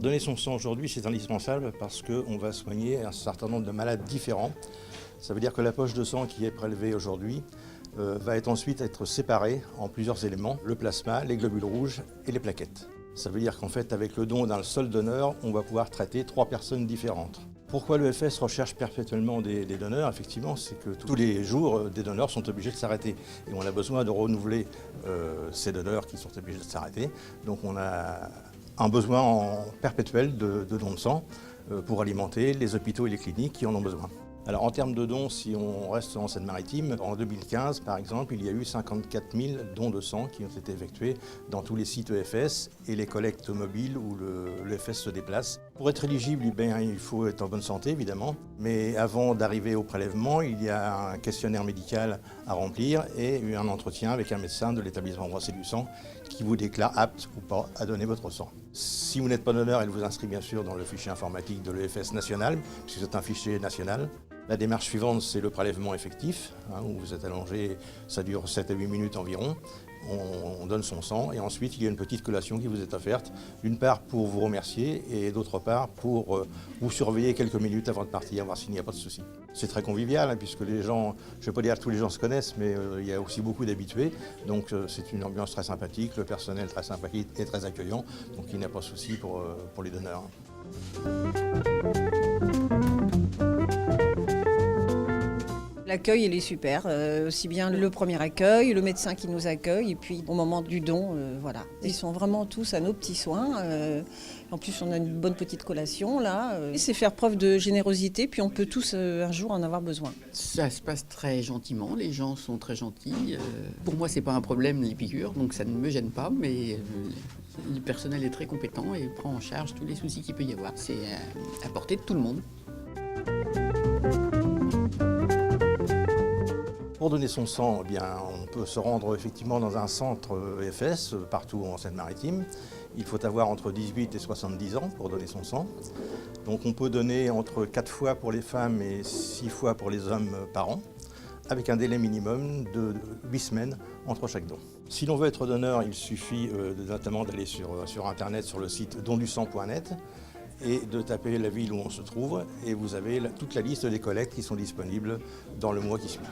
Donner son sang aujourd'hui, c'est indispensable parce qu'on va soigner un certain nombre de malades différents. Ça veut dire que la poche de sang qui est prélevée aujourd'hui va ensuite être séparée en plusieurs éléments, le plasma, les globules rouges et les plaquettes. Ça veut dire qu'en fait, avec le don d'un seul donneur, on va pouvoir traiter 3 personnes différentes. Pourquoi l'EFS recherche perpétuellement des donneurs? Effectivement, c'est que tous les jours, des donneurs sont obligés de s'arrêter. Et on a besoin de renouveler ces donneurs qui sont obligés de s'arrêter. Donc on a un besoin perpétuel de dons de sang pour alimenter les hôpitaux et les cliniques qui en ont besoin. Alors en termes de dons, si on reste en Seine-Maritime, en 2015 par exemple, il y a eu 54 000 dons de sang qui ont été effectués dans tous les sites EFS et les collectes mobiles où l'EFS se déplace. Pour être éligible, il faut être en bonne santé évidemment, mais avant d'arriver au prélèvement, il y a un questionnaire médical à remplir et un entretien avec un médecin de l'établissement français du sang qui vous déclare apte ou pas à donner votre sang. Si vous n'êtes pas donneur, elle vous inscrit bien sûr dans le fichier informatique de l'EFS national, puisque c'est un fichier national. La démarche suivante, c'est le prélèvement effectif, où vous êtes allongé, ça dure 7 à 8 minutes environ. On donne son sang et ensuite il y a une petite collation qui vous est offerte, d'une part pour vous remercier et d'autre part pour vous surveiller quelques minutes avant de partir, voir s'il n'y a pas de souci. C'est très convivial puisque les gens, je ne vais pas dire que tous les gens se connaissent, mais il y a aussi beaucoup d'habitués, donc c'est une ambiance très sympathique, le personnel très sympathique et très accueillant, donc il n'y a pas de souci pour les donneurs. L'accueil, il est super, aussi bien le premier accueil, le médecin qui nous accueille, et puis au moment du don, voilà. Ils sont vraiment tous à nos petits soins. En plus, on a une bonne petite collation, là. C'est faire preuve de générosité, puis on peut tous un jour en avoir besoin. Ça se passe très gentiment, les gens sont très gentils. Pour moi, c'est pas un problème, les piqûres, donc ça ne me gêne pas, mais le personnel est très compétent et prend en charge tous les soucis qu'il peut y avoir. C'est à portée de tout le monde. Pour donner son sang, on peut se rendre effectivement dans un centre EFS partout en Seine-Maritime. Il faut avoir entre 18 et 70 ans pour donner son sang. Donc on peut donner entre 4 fois pour les femmes et 6 fois pour les hommes par an, avec un délai minimum de 8 semaines entre chaque don. Si l'on veut être donneur, il suffit notamment d'aller sur internet, sur le site dondusang.net et de taper la ville où on se trouve et vous avez toute la liste des collectes qui sont disponibles dans le mois qui suit.